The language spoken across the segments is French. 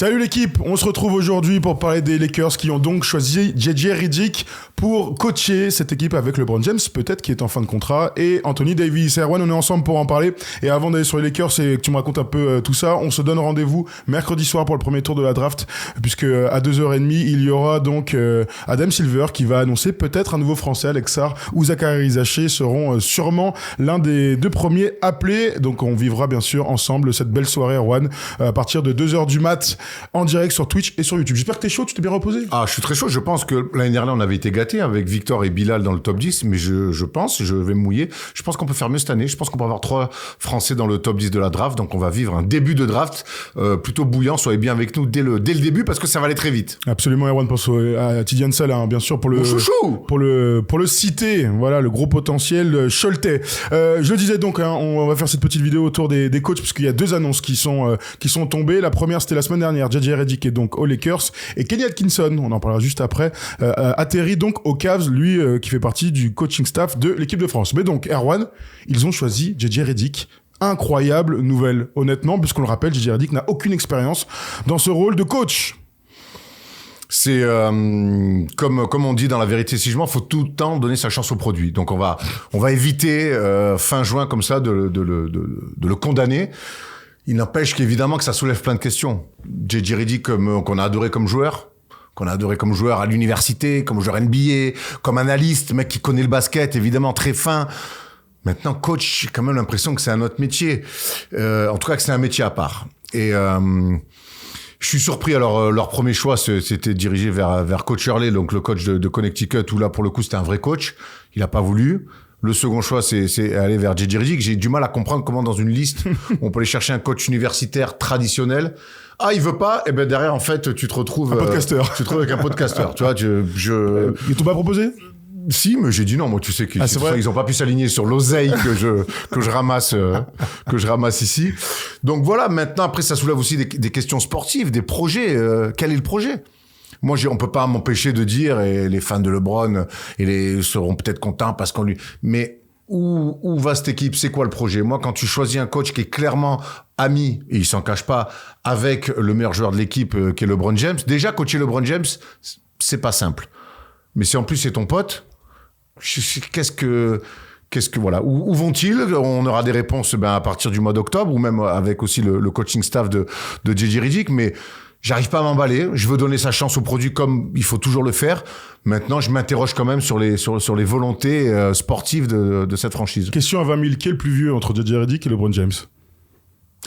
Salut l'équipe, on se retrouve aujourd'hui pour parler des Lakers qui ont donc choisi JJ Redick pour coacher cette équipe avec LeBron James, peut-être qui est en fin de contrat, et Anthony Davis. Erwan, on est ensemble pour en parler. Et avant d'aller sur les Lakers et que tu me racontes un peu tout ça, on se donne rendez-vous mercredi soir pour le premier tour de la draft, puisque à 2h30, il y aura donc Adam Silver qui va annoncer peut-être un nouveau Français. Alex Sarr ou Zachary Rizaché seront sûrement l'un des deux premiers appelés. Donc on vivra bien sûr ensemble cette belle soirée, Erwan, à partir de 2h du mat, en direct sur Twitch et sur YouTube. J'espère que t'es chaud, tu t'es bien reposé. Ah, je suis très chaud. Je pense que l'année dernière, on avait été gâtés avec Victor et Bilal dans le top 10, mais je vais me mouiller. Je pense qu'on peut faire mieux cette année. Je pense qu'on peut avoir 3 Français dans le top 10 de la draft. Donc, on va vivre un début de draft plutôt bouillant. Soyez bien avec nous dès le début parce que ça va aller très vite. Absolument, Erwan, pense à Tidiane Salah, bien sûr, pour le citer. Voilà, le gros potentiel Choletais. Je le disais donc, on va faire cette petite vidéo autour des coachs parce qu'il y a 2 annonces qui sont tombées. La première, c'était la semaine dernière. JJ Redick est donc aux Lakers et Kenny Atkinson, on en parlera juste après, atterrit donc aux Cavs, lui qui fait partie du coaching staff de l'équipe de France. Mais donc, Erwan, ils ont choisi JJ Redick. Incroyable nouvelle, honnêtement, puisqu'on le rappelle, JJ Redick n'a aucune expérience dans ce rôle de coach. C'est comme on dit dans La Vérité si je mens, faut tout le temps donner sa chance au produit. Donc on va éviter fin juin comme ça de le condamner. Il n'empêche qu'évidemment que ça soulève plein de questions. JJ Redick qu'on a adoré comme joueur, à l'université, comme joueur NBA, comme analyste, mec qui connaît le basket, évidemment très fin. Maintenant, coach, j'ai quand même l'impression que c'est un autre métier. En tout cas, que c'est un métier à part. Et je suis surpris. Alors, leur premier choix, c'était dirigé vers Coach Hurley, donc le coach de Connecticut, où là, pour le coup, c'était un vrai coach. Il a pas voulu. Le second choix, c'est aller vers JJ Redick. J'ai du mal à comprendre comment, dans une liste, on peut aller chercher un coach universitaire traditionnel. Ah, il veut pas. Et ben derrière, en fait, tu te retrouves un podcasteur. Tu te retrouves avec un podcasteur. Tu vois, Ils t'ont pas proposé? Si, mais j'ai dit non. Moi, tu sais qu'ils ils ont pas pu s'aligner sur l'oseille que je ramasse ici. Donc voilà. Maintenant, après, ça soulève aussi des questions sportives, des projets. Quel est le projet? Moi, on peut pas m'empêcher de dire, et les fans de LeBron seront peut-être contents parce qu'on lui. Mais où va cette équipe? C'est quoi le projet? Moi, quand tu choisis un coach qui est clairement ami, et il s'en cache pas, avec le meilleur joueur de l'équipe qui est LeBron James. Déjà, coacher LeBron James, c'est pas simple. Mais si en plus c'est ton pote, qu'est-ce que voilà, où vont-ils? On aura des réponses à partir du mois d'octobre, ou même avec aussi le coaching staff de JJ Redick, mais j'arrive pas à m'emballer. Je veux donner sa chance au produit comme il faut toujours le faire. Maintenant, je m'interroge quand même sur les volontés sportives de cette franchise. Question à 20 000, qui est le plus vieux entre JJ Redick et LeBron James?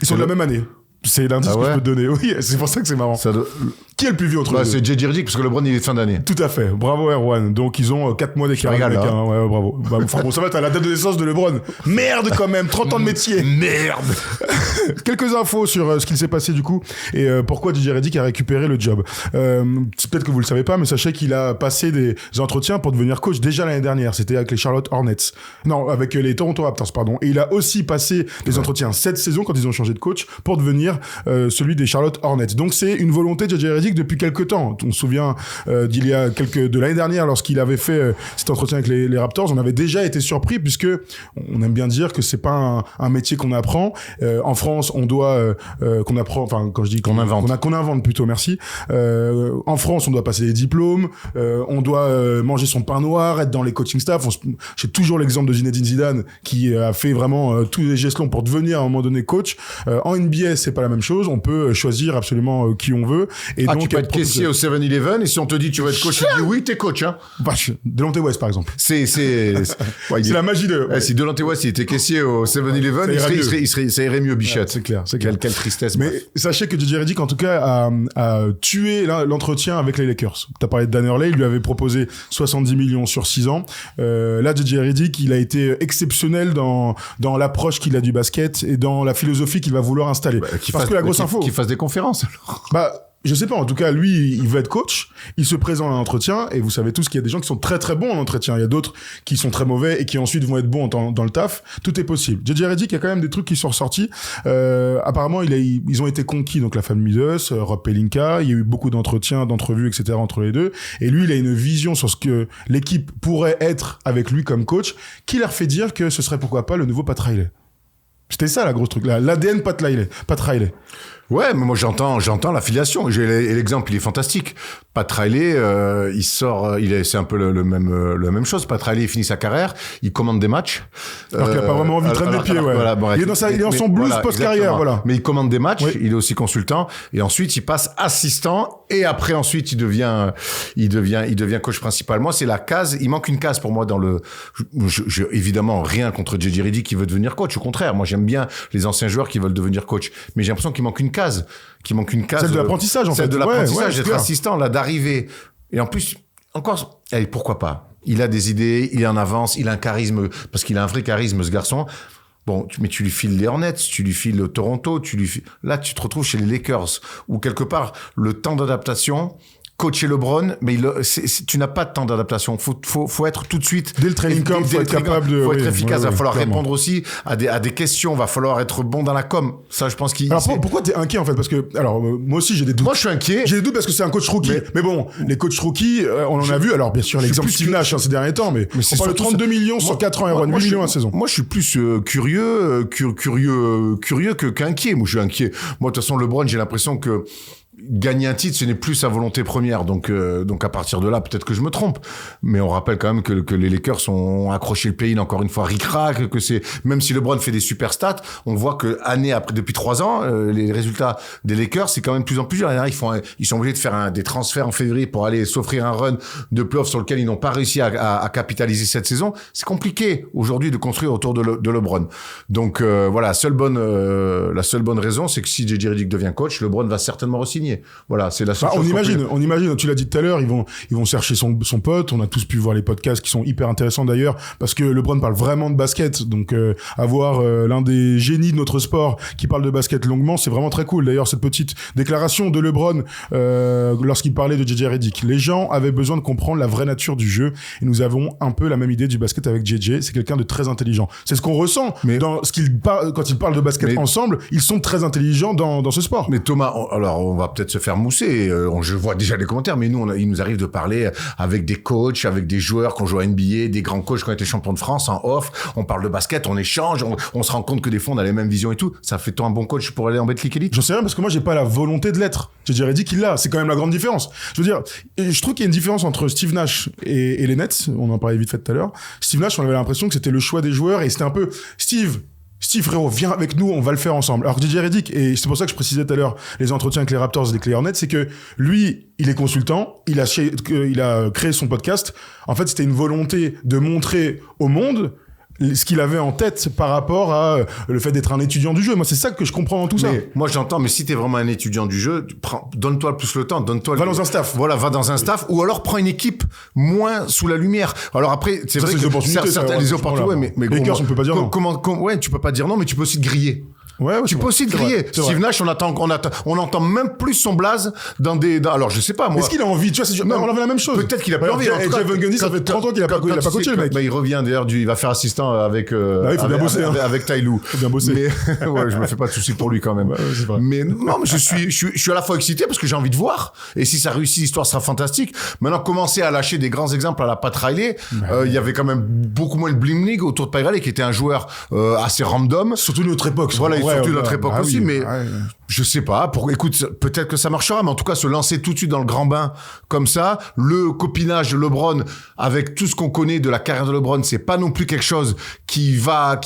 Ils sont de la même année. C'est l'indice que je peux te donner. Oui, c'est pour ça que c'est marrant. Qui est le plus vieux entre eux? C'est JJ Redick, parce que LeBron, il est de fin d'année. Tout à fait. Bravo, Erwan. Donc, ils ont 4 mois d'écart. Ouais, bravo. Bon, ça va, t'as la date de naissance de LeBron. Merde, quand même. 30 ans de métier. Merde. Quelques infos sur ce qu'il s'est passé, du coup, et pourquoi JJ Redick a récupéré le job. Peut-être que vous le savez pas, mais sachez qu'il a passé des entretiens pour devenir coach déjà l'année dernière. C'était avec les Charlotte Hornets. Non, avec les Toronto Raptors, pardon. Et il a aussi passé des entretiens cette saison, quand ils ont changé de coach, pour devenir celui des Charlotte Hornets. Donc c'est une volonté de JJ Redick depuis quelques temps. On se souvient de l'année dernière, lorsqu'il avait fait cet entretien avec les Raptors, on avait déjà été surpris, puisque on aime bien dire que c'est pas un métier qu'on apprend. En France, on doit qu'on apprend, enfin quand je dis qu'on invente plutôt, merci. En France, on doit passer des diplômes, on doit manger son pain noir, être dans les coaching staff. J'ai toujours l'exemple de Zinedine Zidane qui a fait vraiment tous les gestes longs pour devenir à un moment donné coach. En NBA, c'est pas la même chose. On peut choisir absolument qui on veut. Et donc, tu peux être caissier au 7-Eleven, et si on te dit tu vas être coach, tu dis oui, t'es coach, hein. Delonte West, par exemple. C'est la magie de... Ouais. Si Delonte West, il était caissier au 7-Eleven, ça irait mieux, Bichette. C'est clair. Quelle tristesse. Mais sachez que JJ Redick, en tout cas, a tué l'entretien avec les Lakers. T'as parlé de Dan Hurley, il lui avait proposé 70 millions sur 6 ans. Là, JJ Redick, il a été exceptionnel dans l'approche qu'il a du basket et dans la philosophie qu'il va vouloir installer. Parce que la grosse info... Qu'il fasse des conférences, alors. Je sais pas, en tout cas, lui, il veut être coach, il se présente à l'entretien, et vous savez tous qu'il y a des gens qui sont très très bons en entretien, il y a d'autres qui sont très mauvais et qui ensuite vont être bons dans le taf, tout est possible. JJ Redick, il y a quand même des trucs qui sont ressortis, apparemment ils ont été conquis, donc la famille Meadows, Rob Pelinka, il y a eu beaucoup d'entretiens, d'entrevues, etc. entre les deux, et lui, il a une vision sur ce que l'équipe pourrait être avec lui comme coach, qui leur fait dire que ce serait pourquoi pas le nouveau Pat Riley. C'était ça la grosse truc, l'ADN Pat Riley. Ouais, mais moi j'entends l'affiliation. J'ai l'exemple, il est fantastique. Pat Riley, il sort, c'est un peu la même chose. Pat Riley, il finit sa carrière, il commande des matchs. Alors qu'il a pas vraiment envie de traîner les pieds, ouais. Voilà, bon, il est dans son blues post-carrière, voilà. Mais il commande des matchs, il est aussi consultant, et ensuite il passe assistant, et après ensuite il devient coach principal. Moi, c'est la case, il manque une case pour moi dans le, évidemment, rien contre JJ Redick qui veut devenir coach. Au contraire, moi j'aime bien les anciens joueurs qui veulent devenir coach. Mais j'ai l'impression qu'il manque une case. Celle de l'apprentissage, en fait. Celle de l'apprentissage, d'être assistant, là, d'arriver. Et en plus, encore, allez, pourquoi pas? Il a des idées, il est en avance, il a un charisme, parce qu'il a un vrai charisme, ce garçon. Bon, mais tu lui files les Hornets, tu lui files le Toronto, là, tu te retrouves chez les Lakers, où quelque part, le temps d'adaptation, coacher LeBron, mais tu n'as pas de temps d'adaptation. Faut être tout de suite. Dès le training camp, faut être capable de. Faut être efficace. Va falloir répondre aussi à des questions. Va falloir être bon dans la com. Ça, je pense qu'il. Alors pourquoi t'es inquiet en fait? Parce que moi aussi j'ai des doutes. Moi, je suis inquiet. J'ai des doutes parce que c'est un coach rookie. Mais bon, les coachs rookies, on en a vu. Alors bien sûr, l'exemple Steve Nash ces derniers temps, mais on parle de 32 millions sur 4 ans et 8 millions à saison. Moi, je suis plus curieux qu'inquiet. Moi, je suis inquiet. Moi, de toute façon, LeBron, j'ai l'impression que gagner un titre, ce n'est plus sa volonté première. Donc à partir de là, peut-être que je me trompe. Mais on rappelle quand même que les Lakers ont accroché le play-in encore une fois ric-rac, que c'est, même si LeBron fait des super stats, on voit que année après, depuis 3 ans, les résultats des Lakers, c'est quand même de plus en plus dur. Ils sont obligés de faire des transferts en février pour aller s'offrir un run de playoffs sur lequel ils n'ont pas réussi à capitaliser cette saison. C'est compliqué aujourd'hui de construire autour de LeBron. Donc voilà, la seule bonne raison, c'est que si JJ Redick devient coach, LeBron va certainement re-signer. Voilà, c'est la seule chose. On imagine, tu l'as dit tout à l'heure, ils vont chercher son pote. On a tous pu voir les podcasts qui sont hyper intéressants d'ailleurs, parce que LeBron parle vraiment de basket. Donc avoir l'un des génies de notre sport qui parle de basket longuement, c'est vraiment très cool. D'ailleurs, cette petite déclaration de LeBron lorsqu'il parlait de JJ Redick. Les gens avaient besoin de comprendre la vraie nature du jeu, et nous avons un peu la même idée du basket avec JJ. C'est quelqu'un de très intelligent. C'est ce qu'on ressent dans ce quand ils parlent de basket ensemble. Ils sont très intelligents dans ce sport. Mais Thomas, alors on va peut-être se faire mousser. Je vois déjà les commentaires, mais nous, il nous arrive de parler avec des coachs, avec des joueurs qui ont joué à NBA, des grands coachs qui ont été champions de France en off. On parle de basket, on échange, on se rend compte que des fois, on a les mêmes visions et tout. Ça fait toi un bon coach pour aller en Betclic Elite? J'en sais rien parce que moi, j'ai pas la volonté de l'être. JJ Redick, il l'a. C'est quand même la grande différence. Je veux dire, je trouve qu'il y a une différence entre Steve Nash et les Nets. On en parlait vite fait tout à l'heure. Steve Nash, on avait l'impression que c'était le choix des joueurs et c'était un peu Steve, frérot, viens avec nous, on va le faire ensemble. Alors que JJ Redick, et c'est pour ça que je précisais tout à l'heure les entretiens avec les Raptors et les Hornets, c'est que lui, il est consultant, il a créé son podcast. En fait, c'était une volonté de montrer au monde ce qu'il avait en tête par rapport à le fait d'être un étudiant du jeu. Moi, c'est ça que je comprends dans tout ça. Moi, j'entends, mais si t'es vraiment un étudiant du jeu, donne-toi plus le temps, va dans un staff. Voilà, va dans un staff, ou alors prends une équipe moins sous la lumière. Alors après, c'est vrai que les opportunités, mais Lakers, on peut pas dire non. Ouais, tu peux pas dire non, mais tu peux aussi te griller. Ouais, tu peux aussi te griller. Steve Nash, on entend même plus son blaze alors je sais pas, moi. Est-ce qu'il a envie? Tu vois, on avait la même chose. Peut-être qu'il a pas envie. Jeff Van Gundy, ça fait 30 ans qu'il a pas coaché le mec. Il revient d'ailleurs il va faire assistant avec, il faut bien bosser, avec Ty Lue. Faut bien bosser. Mais, ouais, je me fais pas de soucis pour lui quand même. C'est vrai. Mais non, mais je suis à la fois excité parce que j'ai envie de voir. Et si ça réussit, l'histoire sera fantastique. Maintenant, commencer à lâcher des grands exemples à la Pat Riley, il y avait quand même beaucoup moins de bling bling autour de Pat Riley qui était un joueur assez random. Surtout notre époque. Voilà, surtout notre époque aussi, mais je sais pas. Écoute, peut-être que ça marchera, mais en tout cas, se lancer tout de suite dans le grand bain comme ça, le copinage de LeBron avec tout ce qu'on connaît de la carrière de LeBron, c'est pas non plus quelque chose qui va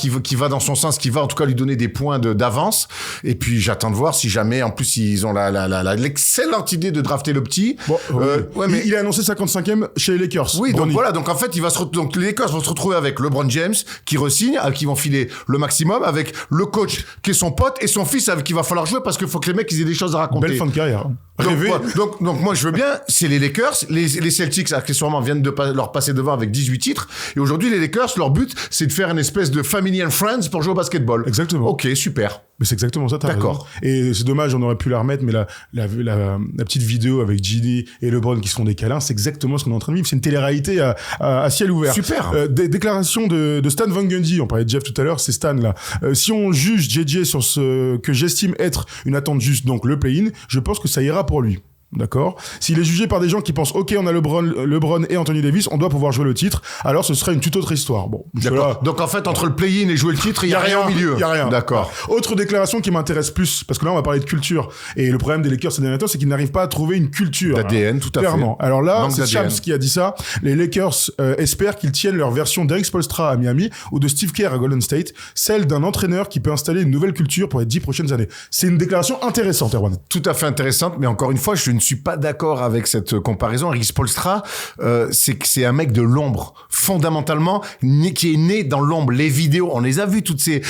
dans son sens, qui va en tout cas lui donner des points d'avance. Et puis j'attends de voir si jamais, en plus, ils ont l'excellente idée de drafter le petit. Bon, mais il a annoncé 55e chez les Lakers. Oui, donc voilà, donc en fait, donc les Lakers vont se retrouver avec LeBron James qui re-signe, à qui vont filer le maximum, avec le coach qui est son pote et son fils avec qui il va falloir jouer parce qu'il faut que les mecs ils aient des choses à raconter. Belle fin de carrière. Donc moi je veux bien, c'est les Lakers, les Celtics accessoirement viennent de leur passer devant avec 18 titres et aujourd'hui les Lakers, leur but c'est de faire une espèce de family and friends pour jouer au basketball. Exactement. OK, super. Mais c'est exactement ça, t'as D'accord. raison. Et c'est dommage, on aurait pu la remettre, mais la petite vidéo avec Ginny et LeBron qui se font des câlins, c'est exactement ce qu'on est en train de vivre. C'est une télé-réalité à ciel ouvert. Super. Des déclarations de Stan Van Gundy, on parlait de Jeff tout à l'heure, c'est Stan là. Si on juge JJ sur ce que j'estime être une attente juste, donc le play-in, je pense que ça ira pour lui. D'accord. S'il est jugé par des gens qui pensent, OK, on a LeBron et Anthony Davis, on doit pouvoir jouer le titre, alors ce serait une toute autre histoire. Bon. D'accord. Donc, en fait, entre le play-in et jouer le titre, il y a rien au milieu. Il y a rien. D'accord. Autre déclaration qui m'intéresse plus, parce que là, on va parler de culture. Et le problème des Lakers ces derniers temps, c'est qu'ils n'arrivent pas à trouver une culture. D'ADN, tout à clairement. fait. Alors là, c'est Shams qui a dit ça. Les Lakers espèrent qu'ils tiennent leur version d'Eric Spoelstra à Miami ou de Steve Kerr à Golden State, celle d'un entraîneur qui peut installer une nouvelle culture pour les 10 prochaines années. C'est une déclaration intéressante, Erwan. Tout à fait intéressante, mais encore une fois, je ne suis pas d'accord avec cette comparaison. Eric Spoelstra, c'est un mec de l'ombre, fondamentalement, qui est né dans l'ombre. Les vidéos, on les a vues, toutes ces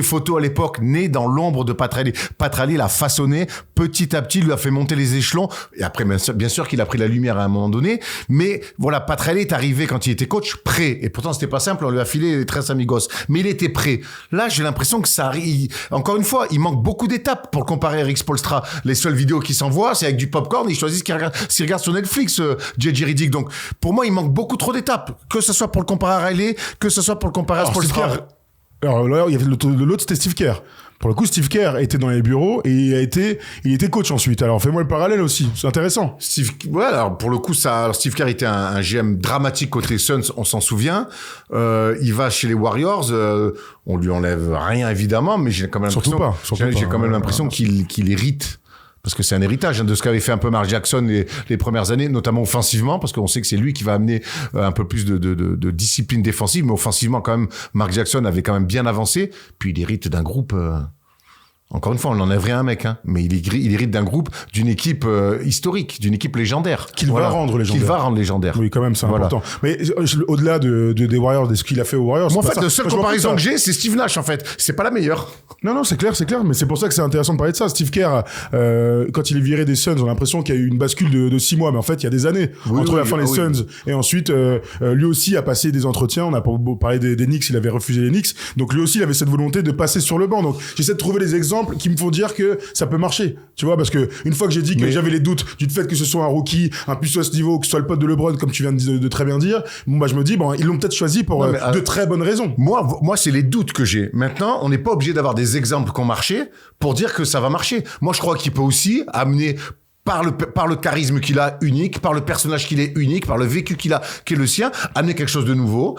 photos à l'époque, né dans l'ombre de Pat Riley. Pat Riley l'a façonné, petit à petit, lui a fait monter les échelons, et après, bien sûr qu'il a pris la lumière à un moment donné, mais voilà, Pat Riley est arrivé quand il était coach, prêt, et pourtant c'était pas simple, on lui a filé les 13 amigos, mais il était prêt. Là, j'ai l'impression que ça arrive, encore une fois, il manque beaucoup d'étapes pour comparer Eric Spoelstra. Les seules vidéos qu'il s'envoie, c'est avec du popcorn, ils choisissent s'il regarde sur Netflix, JJ Redick. Donc, pour moi, il manque beaucoup trop d'étapes. Que ce soit pour le comparer à Riley, que ce soit pour le comparer à Spoelstra. Alors là, il y avait l'autre, c'était Steve Kerr. Pour le coup, Steve Kerr était dans les bureaux et il était coach ensuite. Alors, fais-moi le parallèle aussi. C'est intéressant. Alors, pour le coup, Steve Kerr était un GM dramatique côté Suns, on s'en souvient. Il va chez les Warriors, on lui enlève rien, évidemment, mais j'ai quand même l'impression qu'il hérite. Parce que c'est un héritage de ce qu'avait fait un peu Mark Jackson les premières années, notamment offensivement, parce qu'on sait que c'est lui qui va amener un peu plus de discipline défensive, mais offensivement, quand même, Mark Jackson avait quand même bien avancé. Puis il hérite d'un groupe... Encore une fois, on n'enlèverait un mec, hein, mais il hérite d'un groupe, d'une équipe historique, d'une équipe légendaire. Qu'il va rendre légendaire. Oui, quand même, c'est important. Mais au-delà des Warriors, de ce qu'il a fait aux Warriors... Moi, en fait, la seule comparaison que j'ai, c'est Steve Nash, en fait. C'est pas la meilleure. Non, c'est clair, mais c'est pour ça que c'est intéressant de parler de ça. Steve Kerr, quand il est viré des Suns, on a l'impression qu'il y a eu une bascule de 6 mois, mais en fait, il y a des années entre la fin des Suns et ensuite, lui aussi a passé des entretiens. On a parlé des Knicks, il avait refusé les Knicks. Donc lui aussi, il avait cette volonté de passer sur le banc. Donc j'essaie de trouver des exemples qui me font dire que ça peut marcher. Tu vois, parce que une fois que j'ai dit que j'avais les doutes du fait que ce soit un rookie, un puissant à ce niveau, que ce soit le pote de LeBron, comme tu viens de très bien dire, bon, bah, je me dis, bon, ils l'ont peut-être choisi pour de très bonnes raisons. Moi, c'est les doutes que j'ai. Maintenant, on n'est pas obligé d'avoir des exemples qui ont marché pour dire que ça va marcher. Moi, je crois qu'il peut aussi amener par le charisme qu'il a unique, par le personnage qu'il est unique, par le vécu qu'il a, qui est le sien, amener quelque chose de nouveau,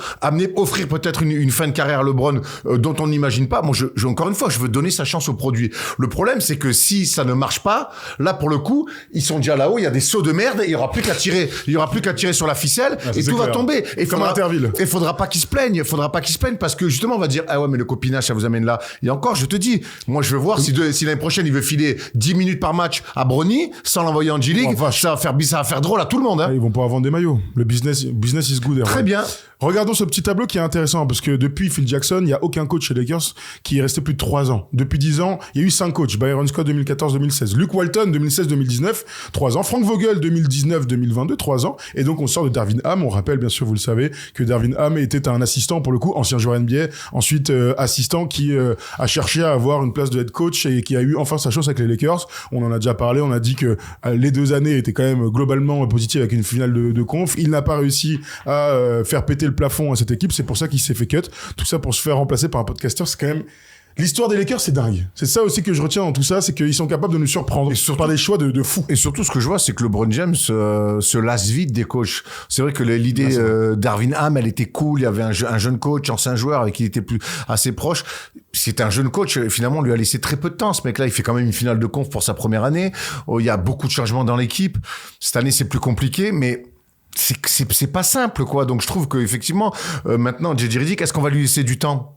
offrir peut-être une fin de carrière à LeBron dont on n'imagine pas. Moi, encore une fois, je veux donner sa chance au produit. Le problème, c'est que si ça ne marche pas, là, pour le coup, ils sont déjà là-haut, il y a des sauts de merde, et il y aura plus qu'à tirer sur la ficelle, et tout va tomber. Et faudra pas qu'ils se plaignent, parce que justement, on va dire, ah ouais, mais le copinage, ça vous amène là. Et encore, je te dis, moi, je veux voir si l'année prochaine, il veut filer 10 minutes par match à Bronny, sans l'envoyer en G-League, ça va faire drôle à tout le monde. Hein. Ils vont pouvoir vendre des maillots. Le business is good. Très bien. Regardons ce petit tableau qui est intéressant, parce que depuis Phil Jackson, il n'y a aucun coach chez les Lakers qui est resté plus de 3 ans. Depuis 10 ans, il y a eu 5 coachs. Byron Scott 2014-2016, Luke Walton 2016-2019, 3 ans, Frank Vogel 2019-2022, 3 ans. Et donc, on sort de Darvin Ham. On rappelle, bien sûr, vous le savez, que Darvin Ham était un assistant, pour le coup, ancien joueur NBA, ensuite assistant qui a cherché à avoir une place de head coach et qui a eu enfin sa chance avec les Lakers. On en a déjà parlé, on a dit que les 2 années étaient quand même globalement positives avec une finale de conf. Il n'a pas réussi à faire péter le plafond à cette équipe, c'est pour ça qu'il s'est fait cut. Tout ça pour se faire remplacer par un podcasteur, c'est quand même... L'histoire des Lakers, c'est dingue. C'est ça aussi que je retiens dans tout ça, c'est qu'ils sont capables de nous surprendre par des choix de fous. Et surtout, ce que je vois, c'est que LeBron James se lasse vite des coachs. C'est vrai que l'idée Darvin Ham, elle était cool. Il y avait un jeune coach, ancien joueur, avec qui il était assez proche. C'était un jeune coach. Finalement, on lui a laissé très peu de temps. Ce mec-là, il fait quand même une finale de conf pour sa première année. Il y a beaucoup de changements dans l'équipe. Cette année, c'est plus compliqué, mais c'est pas simple, quoi. Donc, je trouve que effectivement, maintenant, JJ Redick, est-ce qu'on va lui laisser du temps?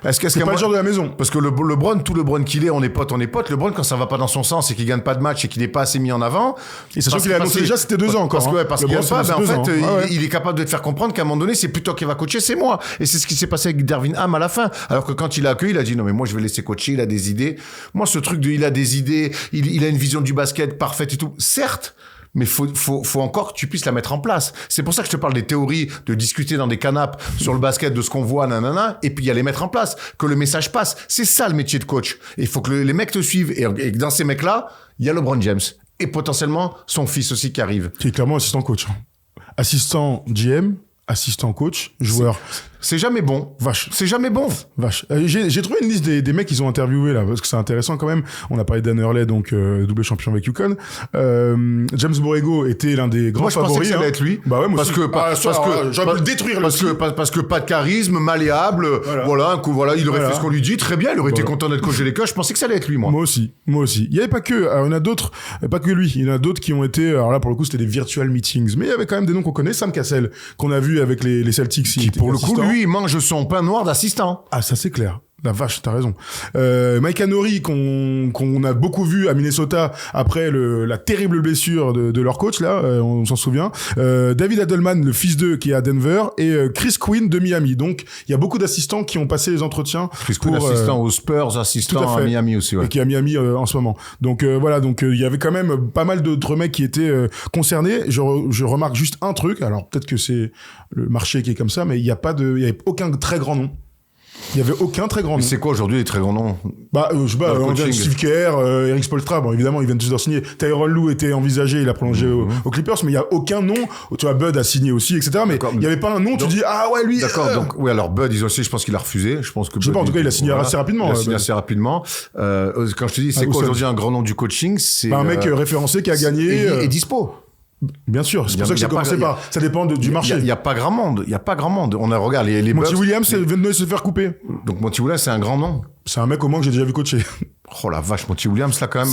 C'est pas le genre de la maison. Parce que LeBron, tout LeBron qu'il est, on est potes. LeBron, quand ça va pas dans son sens et qu'il gagne pas de match et qu'il est pas assez mis en avant. Et sachant qu'il a annoncé déjà, c'était 2 ans encore. Parce qu'il gagne pas, mais en fait, il est capable de te faire comprendre qu'à un moment donné, c'est plus toi qui va coacher, c'est moi. Et c'est ce qui s'est passé avec Darvin Ham à la fin. Alors que quand il a accueilli, il a dit, non, mais moi, je vais laisser coacher, il a des idées. Moi, ce truc il a des idées, il a une vision du basket parfaite et tout. Certes. Mais faut encore que tu puisses la mettre en place. C'est pour ça que je te parle des théories, de discuter dans des canapes sur le basket, de ce qu'on voit, nanana, et puis il y a les mettre en place, que le message passe. C'est ça le métier de coach. Et il faut que les mecs te suivent. Et dans ces mecs-là, il y a LeBron James. Et potentiellement, son fils aussi qui arrive. Qui est clairement assistant coach. Assistant GM, assistant coach, joueur. C'est jamais bon. Vache. C'est jamais bon. Vache. J'ai trouvé une liste des mecs qu'ils ont interviewés là, parce que c'est intéressant quand même. On a parlé d'Anne Hurley, donc double champion avec UConn. James Borrego était l'un des grands favoris. Moi, je pensais que ça allait être lui. Bah ouais, moi parce aussi. que j'aurais pu le détruire parce que pas de charisme, malléable. Voilà, il aurait fait ce qu'on lui dit. Très bien, il aurait été content d'être coach des Lakers. Je pensais que ça allait être lui, moi. Moi aussi. Il y avait pas que. Alors, il y en a d'autres, pas que lui. Il y en a d'autres qui ont été. Alors là, pour le coup, c'était des virtual meetings, mais il y avait quand même des noms qu'on connaît. Sam Cassell, qu'on a vu avec les Celtics. Qui, pour le coup, lui, il mange son pain noir d'assistant. Ah, ça c'est clair. La vache, t'as raison. Mike Hanori, qu'on a beaucoup vu à Minnesota après la terrible blessure de leur coach, là, on s'en souvient. David Adelman, le fils d'eux, qui est à Denver, et Chris Quinn de Miami. Donc, il y a beaucoup d'assistants qui ont passé les entretiens. Chris Quinn, assistant aux Spurs, assistant à Miami aussi, ouais. Et qui est à Miami en ce moment. Donc, voilà, donc il y avait quand même pas mal d'autres mecs qui étaient concernés. Je remarque juste un truc, alors peut-être que c'est le marché qui est comme ça, mais il y avait aucun très grand nom. Il y avait aucun très grand nom. C'est quoi aujourd'hui les très grands noms? Bah, je sais pas, on vient de Steve Kerr, Eric Spoelstra, bon, évidemment, ils viennent tous de signer. Tyronn Lue était envisagé, il a prolongé aux Clippers, mais il y a aucun nom. Tu vois, Bud a signé aussi, etc. Mais il y avait pas un nom, tu dis, ah ouais, lui. D'accord, donc, oui, alors Bud, ils aussi, je pense qu'il a refusé. Je sais pas, en tout cas, il a signé assez rapidement. Il a signé assez rapidement. Quand je te dis, c'est quoi aujourd'hui un grand nom du coaching? C'est un mec référencé qui a gagné. Et dispo. Bien sûr, c'est pour ça que j'ai commencé par. Ça dépend du marché. Il y a pas grand monde. On a regardé les Monty Williams vient de se faire couper. Donc Monty Williams, c'est un grand nom. C'est un mec au moins que j'ai déjà vu coacher. Oh la vache, Monty Williams là quand même.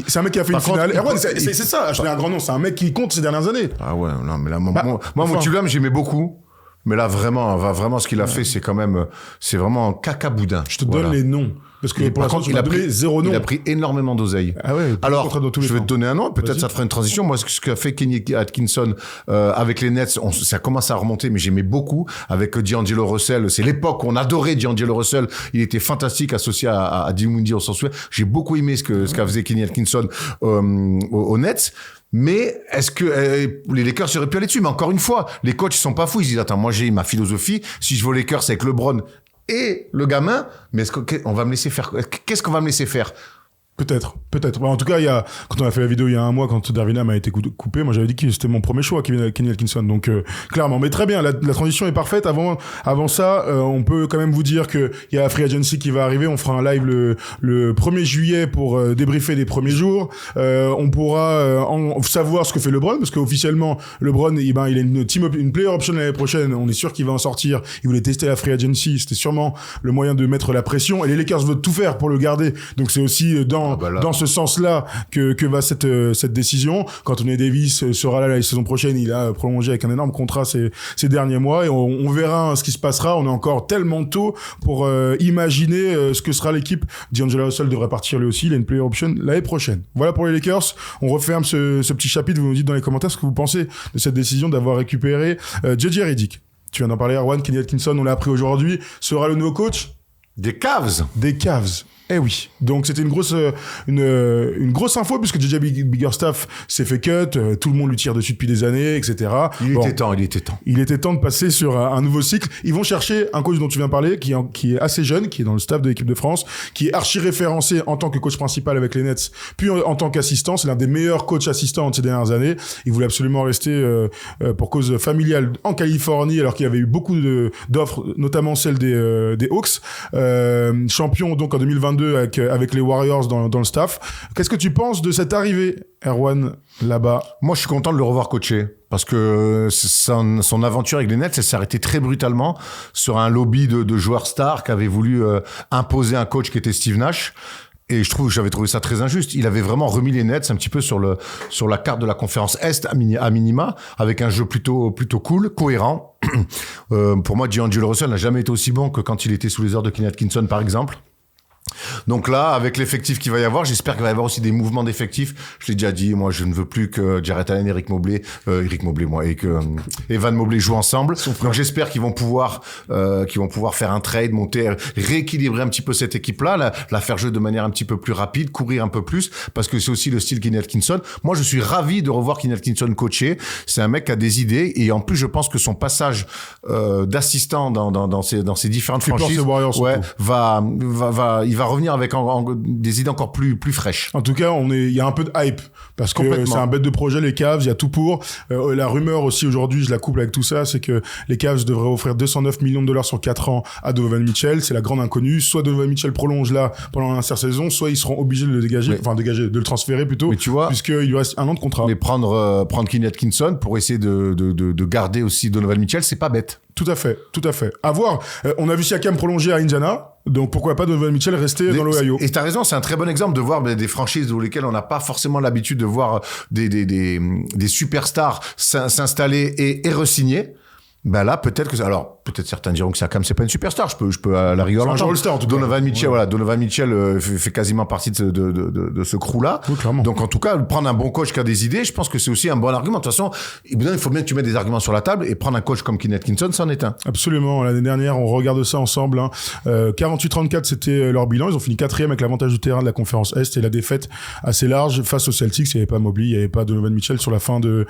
C'est un mec qui a fait une finale. C'est ça, je l'ai un grand nom. C'est un mec qui compte ces dernières années. Ah ouais, non mais là, moi Monty Williams, j'aimais beaucoup. Mais là, vraiment, ce qu'il a fait, c'est vraiment un caca-boudin. Je te donne les noms. Parce que pour l'instant, il a pris zéro nom. Il a pris énormément d'oseille. Ah ouais. Alors, je vais te donner un nom. Peut-être ça te fera une transition. Moi, ce qu'a fait Kenny Atkinson, avec les Nets, ça commence à remonter, mais j'aimais beaucoup. Avec D'Angelo Russell. C'est l'époque où on adorait D'Angelo Russell. Il était fantastique, associé à Dinwiddie, on s'en souvient. J'ai beaucoup aimé ce qu'a faisait Kenny Atkinson, aux Nets. Mais est-ce que les Lakers auraient pu aller dessus? Mais encore une fois, les coachs sont pas fous. Ils disent, attends, moi j'ai ma philosophie. Si je veux les Lakers avec LeBron et le gamin, mais on va me laisser faire? Qu'est-ce qu'on va me laisser faire? Peut-être. En tout cas, quand on a fait la vidéo il y a un mois, quand Darvin Ham a été coupé, moi j'avais dit que c'était mon premier choix, Kenny Atkinson. Donc clairement, mais très bien, la transition est parfaite. Avant ça, on peut quand même vous dire que il y a la Free Agency qui va arriver. On fera un live le 1er juillet pour débriefer les premiers jours. On pourra savoir ce que fait LeBron, parce qu'officiellement LeBron, il a une player option l'année prochaine. On est sûr qu'il va en sortir. Il voulait tester la Free Agency. C'était sûrement le moyen de mettre la pression. Et les Lakers veulent tout faire pour le garder. Donc c'est aussi dans ce sens-là que va cette décision. Quand Anthony Davis sera là la saison prochaine, il a prolongé avec un énorme contrat ces derniers mois, et on verra ce qui se passera. On est encore tellement tôt pour imaginer ce que sera l'équipe. D'Angelo Russell devrait partir lui aussi, il a une player option l'année prochaine. Voilà pour les Lakers. On referme ce petit chapitre. Vous nous dites dans les commentaires ce que vous pensez de cette décision d'avoir récupéré JJ Redick. Tu viens d'en parler, Erwan. Kenny Atkinson, on l'a appris aujourd'hui, sera le nouveau coach des Cavs. Eh oui. Donc c'était une grosse info, puisque JJ Biggerstaff s'est fait cut, tout le monde lui tire dessus depuis des années, etc. Il était temps. Il était temps de passer sur un nouveau cycle. Ils vont chercher un coach dont tu viens de parler, qui est assez jeune, qui est dans le staff de l'équipe de France, qui est archi référencé en tant que coach principal avec les Nets, puis en tant qu'assistant. C'est l'un des meilleurs coachs assistants de ces dernières années. Il voulait absolument rester pour cause familiale en Californie, alors qu'il avait eu beaucoup d'offres, notamment celle des Hawks. Champion donc en 2022 avec les Warriors dans le staff. Qu'est-ce que tu penses de cette arrivée, Erwan, là-bas? Moi, je suis content de le revoir coacher, parce que son aventure avec les Nets, elle s'est arrêtée très brutalement sur un lobby de joueurs stars qui avaient voulu imposer un coach qui était Steve Nash. Et j'avais trouvé ça très injuste. Il avait vraiment remis les Nets un petit peu sur la carte de la conférence Est à minima, avec un jeu plutôt cool, cohérent. Pour moi, D'Angelo Russell n'a jamais été aussi bon que quand il était sous les ordres de Kenny Atkinson, par exemple. Donc là, avec l'effectif qu'il va y avoir, j'espère qu'il va y avoir aussi des mouvements d'effectifs. Je l'ai déjà dit, moi, je ne veux plus que Jarrett Allen et et que Evan Mobley jouent ensemble. Donc j'espère qu'ils vont pouvoir faire un trade, rééquilibrer un petit peu cette équipe-là, la faire jouer de manière un petit peu plus rapide, courir un peu plus, parce que c'est aussi le style Kenny Atkinson. Moi, je suis ravi de revoir Kenny Atkinson coacher. C'est un mec qui a des idées, et en plus, je pense que son passage d'assistant dans ces différentes franchises, il va va revenir avec des idées encore plus fraîches. En tout cas, il y a un peu de hype parce que c'est un bête de projet, les Cavs, il y a tout pour. La rumeur aussi aujourd'hui, je la couple avec tout ça, c'est que les Cavs devraient offrir 209 millions de dollars sur 4 ans à Donovan Mitchell. C'est la grande inconnue. Soit Donovan Mitchell prolonge là pendant l'intersaison, soit ils seront obligés de le dégager, de le transférer plutôt, puisqu'il lui reste 1 an de contrat. Mais prendre Kenny Atkinson pour essayer de garder aussi Donovan Mitchell, c'est pas bête. Tout à fait. À voir. On a vu Siakam prolonger à Indiana, donc pourquoi pas Donovan Mitchell rester dans l'Ohio. Et t'as raison, c'est un très bon exemple de voir des franchises dans lesquelles on n'a pas forcément l'habitude de voir des superstars s'installer et re-signer. Ben là, peut-être certains diront que Siakam c'est pas une superstar. Je peux à la rigueur l'entendre. C'est un All-Star en tout cas. Donovan Mitchell fait quasiment partie de ce crew-là. Oui, clairement. Donc en tout cas, prendre un bon coach qui a des idées, je pense que c'est aussi un bon argument. De toute façon, il faut bien que tu mettes des arguments sur la table et prendre un coach comme Kenny Atkinson, c'en est un. Absolument. L'année dernière, on regarde ça ensemble. 48-34, c'était leur bilan. Ils ont fini 4e avec l'avantage du terrain de la conférence Est et la défaite assez large face aux Celtics. Il n'y avait pas Mobley, il n'y avait pas Donovan Mitchell sur la fin de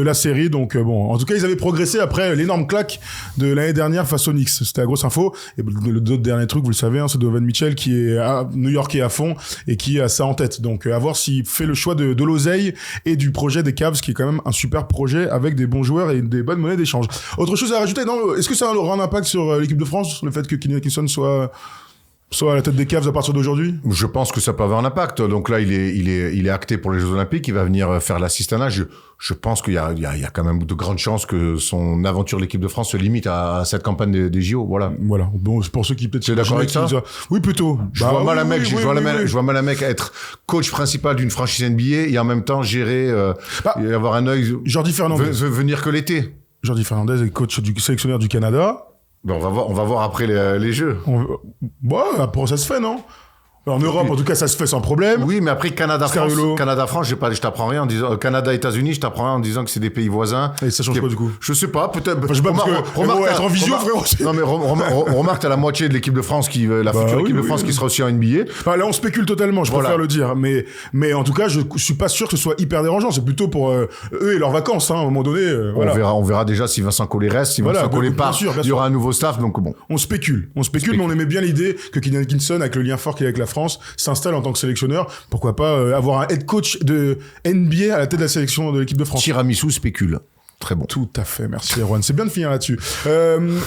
la série. Donc bon, en tout cas, ils avaient progressé après l'énorme claque de l'année dernière face aux Knicks. C'était la grosse info. Et l'autre dernier truc, vous le savez, c'est Donovan Mitchell qui est à New York et à fond et qui a ça en tête. Donc à voir s'il fait le choix de l'oseille et du projet des Cavs, qui est quand même un super projet avec des bons joueurs et des bonnes monnaies d'échange. Autre chose à rajouter, non, est-ce que ça aura un impact sur l'équipe de France, le fait que Kenny Atkinson soit à la tête des Cavs à partir d'aujourd'hui? Je pense que ça peut avoir un impact. Donc là, il est acté pour les Jeux Olympiques. Il va venir faire l'assistanat. Je pense qu'il y a quand même de grandes chances que son aventure de l'équipe de France se limite à cette campagne des JO. Voilà. Bon, c'est pour ceux qui peut-être. Tu es d'accord avec ça? Oui, plutôt. Je vois mal un mec être coach principal d'une franchise NBA et en même temps gérer et avoir un œil. Jordi Fernandez. Venir que l'été. Jordi Fernandez est coach du sélectionneur du Canada. Ben on va voir après les Jeux. Après ça se fait, non? En Europe, en tout cas, ça se fait sans problème. Oui, mais après Canada-France, je t'apprends rien en disant Canada-États-Unis, je t'apprends rien en disant que c'est des pays voisins. Et ça change quoi du coup? Je sais pas, peut-être. Enfin, je sais pas, remarque, être en visio, frérot. Non mais remarque, t'as la moitié de l'équipe de France future équipe de France qui sera aussi en NBA. Enfin, là, on spécule totalement, je préfère le dire, mais en tout cas, je suis pas sûr que ce soit hyper dérangeant. C'est plutôt pour eux et leurs vacances, à un moment donné. On verra déjà si Vincent Collet reste, si Vincent Collet part. Il y aura un nouveau staff, donc bon. On spécule, mais on aimait bien l'idée que Kenny Atkinson, avec le lien fort qu'il a avec la France, s'installe en tant que sélectionneur. Pourquoi pas avoir un head coach de NBA à la tête de la sélection de l'équipe de France. Tiramisu spécule. Très bon. Tout à fait, merci Erwan. C'est bien de finir là-dessus.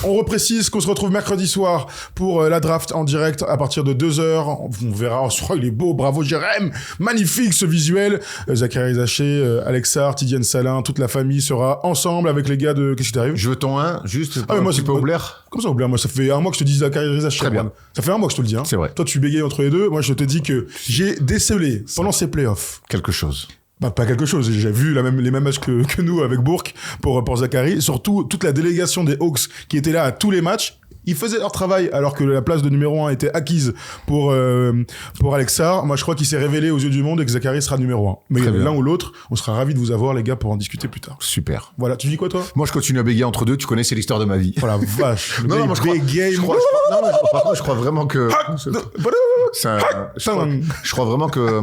On reprécise qu'on se retrouve mercredi soir pour la draft en direct à partir de 2h. On verra, il est beau, bravo Jérém, magnifique ce visuel. Zachary Zaché, Alexar, Tidiane Salin, toute la famille sera ensemble avec les gars de... Qu'est-ce qui t'arrive? Je veux ton 1, juste moi, c'est pas Aublair. Comment ça Aublair? Moi, ça fait un mois que je te dis Zachary Zaché. Très bien. Ça fait un mois que je te le dis. C'est vrai. Toi, tu bégayes entre les deux. Moi, je te dis que j'ai décelé pendant ces playoffs quelque chose. Pas quelque chose. J'ai vu les mêmes matchs que nous avec Bourque pour Zachary. Surtout, toute la délégation des Hawks qui était là à tous les matchs. Ils faisaient leur travail alors que la place de numéro 1 était acquise pour Alexar. Moi, je crois qu'il s'est révélé aux yeux du monde et que Zachary sera numéro 1. Mais l'un ou l'autre, on sera ravis de vous avoir, les gars, pour en discuter plus tard. Super. Voilà. Tu dis quoi, toi? Moi, je continue à bégayer entre deux. Tu connais, c'est l'histoire de ma vie. Oh la vache. Non, moi, je crois vraiment que... Je crois vraiment que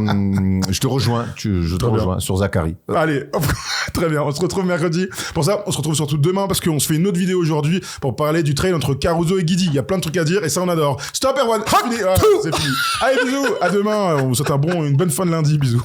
je te rejoins. Je te rejoins sur Zachary. Allez, très bien. On se retrouve mercredi. Pour ça, on se retrouve surtout demain parce qu'on se fait une autre vidéo aujourd'hui pour parler du trail entre Caruso et Guidi. Il y a plein de trucs à dire et ça, on adore. Stop, Erwan. C'est fini. Allez, bisous. À demain. On vous souhaite une bonne fin de lundi. Bisous.